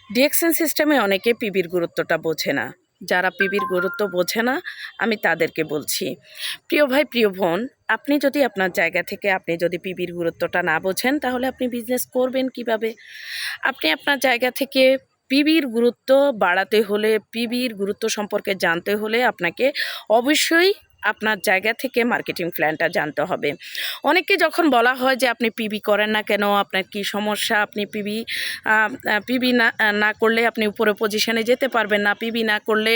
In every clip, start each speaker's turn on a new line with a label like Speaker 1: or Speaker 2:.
Speaker 1: DXN সিস্টেমে অনেকে পিবির গুরুত্বটা বোঝে না। যারা পিবির গুরুত্ব বোঝে না, আমি তাদেরকে বলছি, প্রিয় ভাই প্রিয় বোন, আপনি যদি আপনার জায়গা থেকে আপনি যদি পিবির গুরুত্বটা না বোঝেন, তাহলে আপনি বিজনেস করবেন কিভাবে? আপনি আপনার জায়গা থেকে পিবির গুরুত্ব বাড়াতে হলে, পিবির গুরুত্ব সম্পর্কে জানতে হলে আপনাকে অবশ্যই আপনার জায়গা থেকে মার্কেটিং প্ল্যানটা জানতে হবে। অনেককে যখন বলা হয় যে আপনি পিবি করেন না কেন, আপনার কি সমস্যা, আপনি পিবি না করলে আপনি উপরে পজিশনে যেতে পারবেন না, পিবি না করলে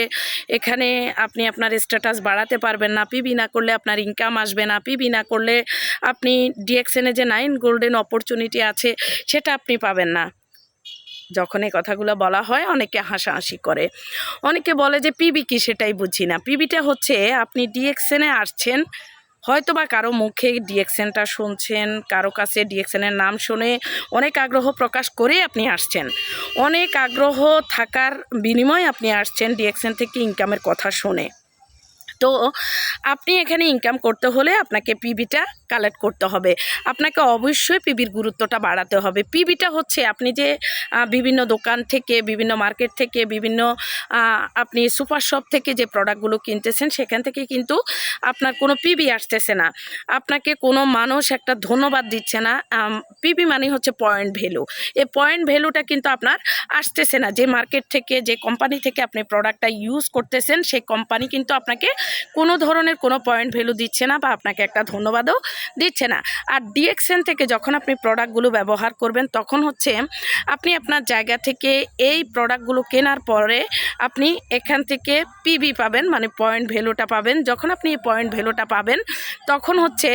Speaker 1: এখানে আপনি আপনার স্ট্যাটাস বাড়াতে পারবেন না, পিবি না করলে আপনার ইনকাম আসবে না, পিবি না করলে আপনি ডিএক্সএনে যে 9 গোল্ডেন অপরচুনিটি আছে সেটা আপনি পাবেন না। যখন এই কথাগুলো বলা হয় অনেকে হাসাহাসি করে, অনেকে বলে যে পিবি কি, সেটাই বুঝি না। পিবিটা হচ্ছে আপনি ডিএক্সএনে আসছেন, হয়তো বা কারো মুখে ডিএক্সএনটা শুনছেন, কারো কাছে ডিএক্সএনের নাম শুনে অনেক আগ্রহ প্রকাশ করে আপনি আসছেন, অনেক আগ্রহ থাকার বিনিময়ে আপনি আসছেন ডিএক্সএন থেকে ইনকামের কথা শুনে। তো আপনি এখানে ইনকাম করতে হলে আপনাকে পিবিটা কালেক্ট করতে হবে, আপনাকে অবশ্যই পিবির গুরুত্বটা বাড়াতে হবে। পিবিটা হচ্ছে আপনি যে বিভিন্ন দোকান থেকে, বিভিন্ন মার্কেট থেকে, বিভিন্ন আপনি সুপার শপ থেকে যে প্রোডাক্টগুলো কিনতেছেন সেখান থেকে কিন্তু আপনার কোনো পিবি আসতেছে না, আপনাকে কোনো মানুষ একটা ধন্যবাদ দিচ্ছে না। পিবি মানে হচ্ছে পয়েন্ট ভ্যালু, এই পয়েন্ট ভ্যালুটা কিন্তু আপনার আসতেছে না। যে মার্কেট থেকে, যে কোম্পানি থেকে আপনি প্রোডাক্টটা ইউজ করতেছেন সেই কোম্পানি কিন্তু আপনাকে কোনো ধরনের কোনো পয়েন্ট ভ্যালু দিচ্ছে না বা আপনাকে একটা ধন্যবাদও দিচ্ছে না। আর ডিএক্সএন থেকে যখন আপনি প্রোডাক্টগুলো ব্যবহার করবেন তখন হচ্ছে আপনি আপনার জায়গা থেকে এই প্রোডাক্টগুলো কেনার পরে আপনি এখান থেকে পিবি পাবেন, মানে পয়েন্ট ভ্যালুটা পাবেন। যখন আপনি এই পয়েন্ট ভ্যালুটা পাবেন তখন হচ্ছে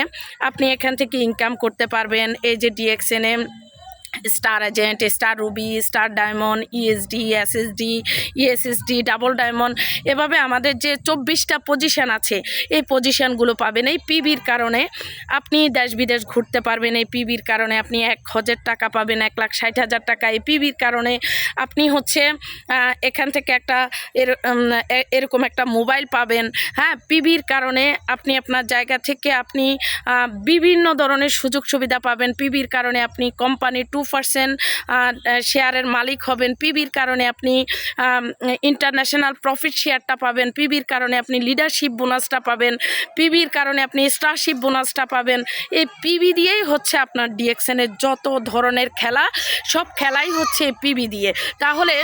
Speaker 1: আপনি এখান থেকে ইনকাম করতে পারবেন। এই যে ডিএক্সএনে star agent, star ruby, star diamond, ESD, SSD, ESSD, double diamond, এভাবে আমাদের যে 24টা পজিশান আছে এই পজিশানগুলো পাবেন। এই পিবির কারণে আপনি দেশ বিদেশ ঘুরতে পারবেন, এই পিবির কারণে আপনি 1,000 টাকা পাবেন, 1,60,000 টাকা। এই পিবির কারণে আপনি হচ্ছে এখান থেকে একটা এরকম একটা মোবাইল পাবেন। হ্যাঁ, পিবির কারণে আপনি আপনার জায়গা থেকে আপনি বিভিন্ন ধরনের সুযোগ সুবিধা পাবেন। পিবির কারণে আপনি কোম্পানির 2% শেয়ারের মালিক হবেন। পিবির কারণে আপনি ইন্টারন্যাশনাল প্রফিট শেয়ারটা পাবেন। পিবির কারণে আপনি লিডারশিপ বোনাসটা পাবেন। পিবির কারণে আপনি স্টারশিপ বোনাসটা পাবেন। এই পিবি দিয়েই হচ্ছে আপনার ডিএক্সএনের যত ধরনের খেলা, সব খেলাই হচ্ছে পিবি দিয়ে। তাহলে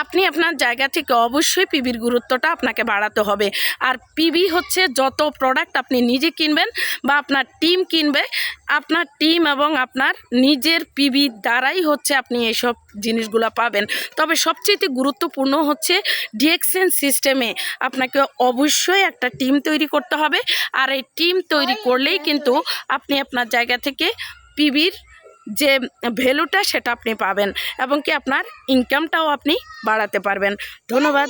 Speaker 1: আপনি আপনার জায়গা থেকে অবশ্যই পিবির গুরুত্বটা আপনাকে বাড়াতে হবে। আর পিবি হচ্ছে যত প্রোডাক্ট আপনি নিজে কিনবেন বা আপনার টিম কিনবে, আপনার টিম এবং আপনার নিজের পিবি দ্বারাই হচ্ছে আপনি এইসব জিনিসগুলো পাবেন। তবে সবচেয়ে গুরুত্বপূর্ণ হচ্ছে ডিএক্সএন সিস্টেমে আপনাকে অবশ্যই একটা টিম তৈরি করতে হবে। আর এই টিম তৈরি করলেই কিন্তু আপনি আপনার জায়গা থেকে পিবির যে ভ্যালুটা সেটা আপনি পাবেন এবং কি আপনার ইনকামটাও আপনি বাড়াতে পারবেন। ধন্যবাদ।